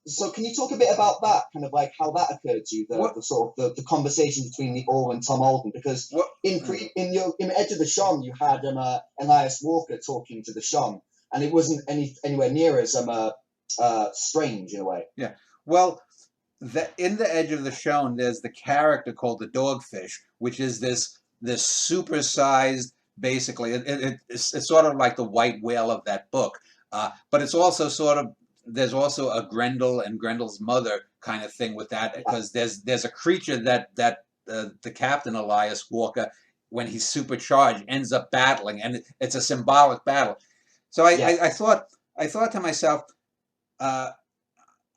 so can you talk a bit about that, kind of like how that occurred to you, What? the sort of the conversation between the All and Tom Alden? Because What? in Edge of the Shon, you had Elias Walker talking to the Shon, and it wasn't anywhere near as strange in a way. Yeah. Well, in the Edge of the Shone, there's the character called the Dogfish, which is this supersized, basically, it's sort of like the white whale of that book, but it's also sort of, there's also a Grendel and Grendel's mother kind of thing with that, because there's a creature that the Captain Elias Walker, when he's supercharged, ends up battling, and it's a symbolic battle. So I thought to myself, uh,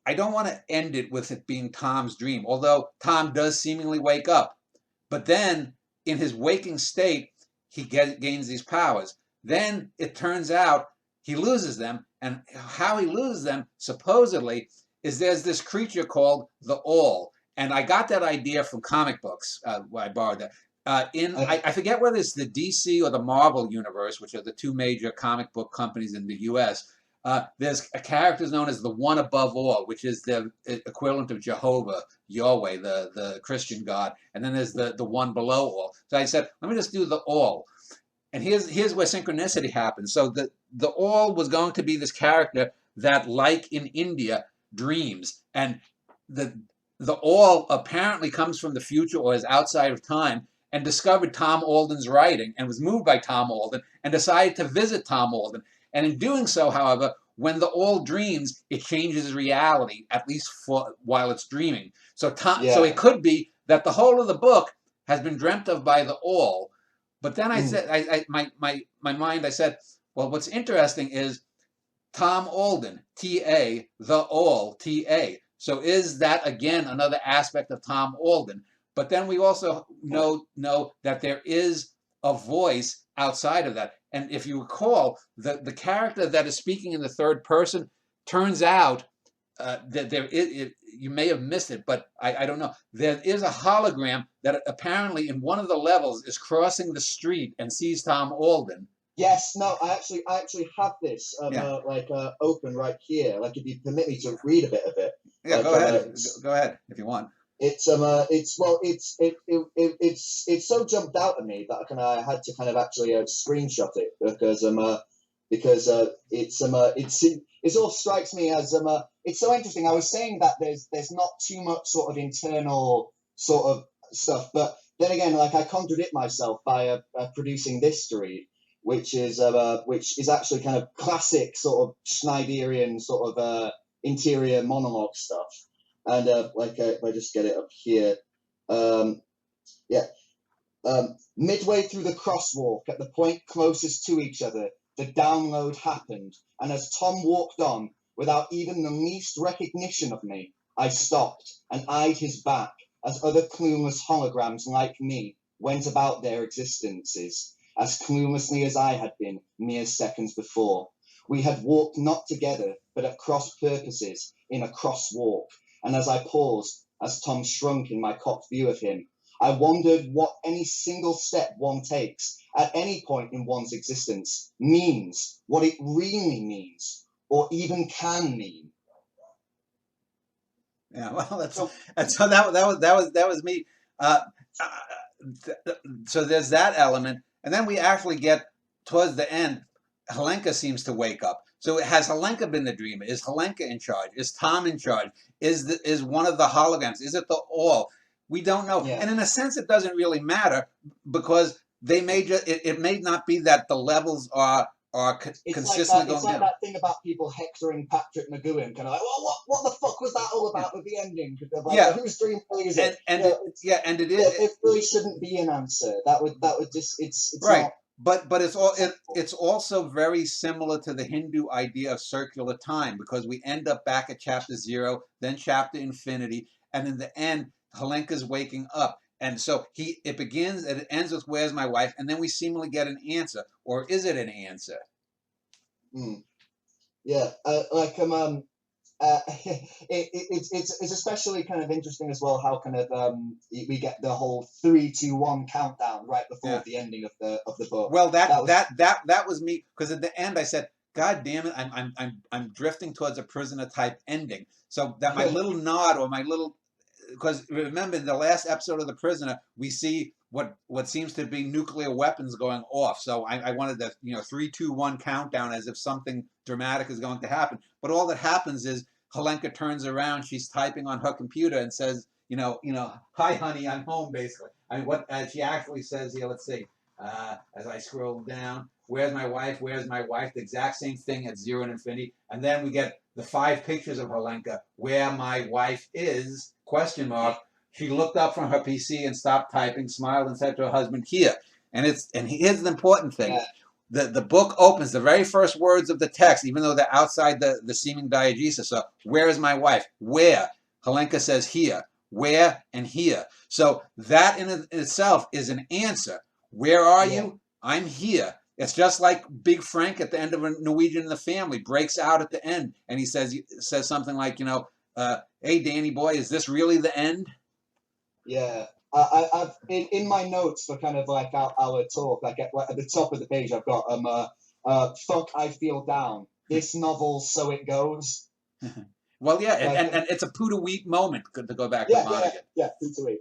I don't want to end it with it being Tom's dream, although Tom does seemingly wake up. But then, in his waking state, he gains these powers. Then it turns out he loses them, and how he loses them, supposedly, is there's this creature called the All. And I got that idea from comic books. I borrowed that. I forget whether it's the DC or the Marvel universe, which are the two major comic book companies in the U.S. There's a character known as the One Above All, which is the equivalent of Jehovah, Yahweh, the Christian God, and then there's the One Below All. So I said, let me just do the All, and here's where synchronicity happens. So the All was going to be this character that, like in India, dreams, and the All apparently comes from the future or is outside of time, and discovered Tom Alden's writing and was moved by Tom Alden and decided to visit Tom Alden. And in doing so, however, when the All dreams, it changes reality, at least for while it's dreaming. So so it could be that the whole of the book has been dreamt of by the All. But then I said, my mind, I said, well, what's interesting is Tom Alden, T.A., the All, T.A. So is that, again, another aspect of Tom Alden? But then we also know that there is a voice outside of that. And if you recall, the character that is speaking in the third person, turns out that there is, you may have missed it, but I don't know. There is a hologram that apparently in one of the levels is crossing the street and sees Tom Alden. Yes, no, I actually have this open right here. Like, if you permit me to read a bit of it. Yeah, like, go ahead. Go ahead if you want. It's so jumped out at me that I had to kind of actually screenshot it, because it all strikes me as it's so interesting. I was saying that there's not too much sort of internal sort of stuff, but then again, like, I contradict myself by producing this story, which is actually kind of classic sort of Schneiderian sort of interior monologue stuff. And if I just get it up here, midway through the crosswalk, at the point closest to each other, the download happened, and as Tom walked on, without even the least recognition of me, I stopped and eyed his back as other clueless holograms like me went about their existences, as cluelessly as I had been mere seconds before. We had walked not together, but at cross purposes in a crosswalk. And as I paused, as Tom shrunk in my cocked view of him, I wondered what any single step one takes at any point in one's existence means, what it really means, or even can mean. Yeah, well, that was me. So there's that element, and then we actually get towards the end. Helenka seems to wake up. So has Helenka been the dreamer? Is Helenka in charge? Is Tom in charge? Is one of the holograms? Is it the All? We don't know. Yeah. And in a sense, it doesn't really matter, because they may it may not be that the levels are consistently going down. It's like that thing about people hectoring Patrick McGowan, kind of like, well, what the fuck was that all about with the ending? Like, whose dream really is it? And it is. It really shouldn't be an answer. That would just it's right. Not, But it's also very similar to the Hindu idea of circular time, because we end up back at chapter 0, then chapter infinity, and in the end, Helenka's waking up. And so it begins and it ends with "Where's my wife?" and then we seemingly get an answer, or is it an answer? Yeah, it's especially kind of interesting as well how kind of we get the whole 3, 2, 1 countdown right before the ending of the book. Well, that was me, because at the end I said, God damn it, I'm drifting towards a prisoner type ending. So that my little nod or my little, because remember in the last episode of The Prisoner, we see what seems to be nuclear weapons going off. So I wanted the 3, 2, 1 countdown as if something dramatic is going to happen. But all that happens is Helenka turns around, she's typing on her computer and says, hi honey, I'm home basically. What she actually says here, let's see, as I scroll down, where's my wife? Where's my wife? The exact same thing at 0 and infinity. And then we get the 5 pictures of Helenka, where my wife is, ? She looked up from her PC and stopped typing, smiled, and said to her husband, here. And here's the important thing. Yeah. The book opens, the very first words of the text, even though they're outside the seeming diegesis. So, where is my wife? Where? Helenka says here. Where and here. So that in itself is an answer. Where are you? I'm here. It's just like Big Frank at the end of a Norwegian in the Family breaks out at the end, and he says something like, hey, Danny boy, is this really the end? Yeah. I've in my notes for kind of like our talk, like at the top of the page, I've got fuck, I feel down. This novel, so it goes. Well, yeah, and it's a Puda Wheat moment to go back to Monaghan. Yeah, Puda Wheat.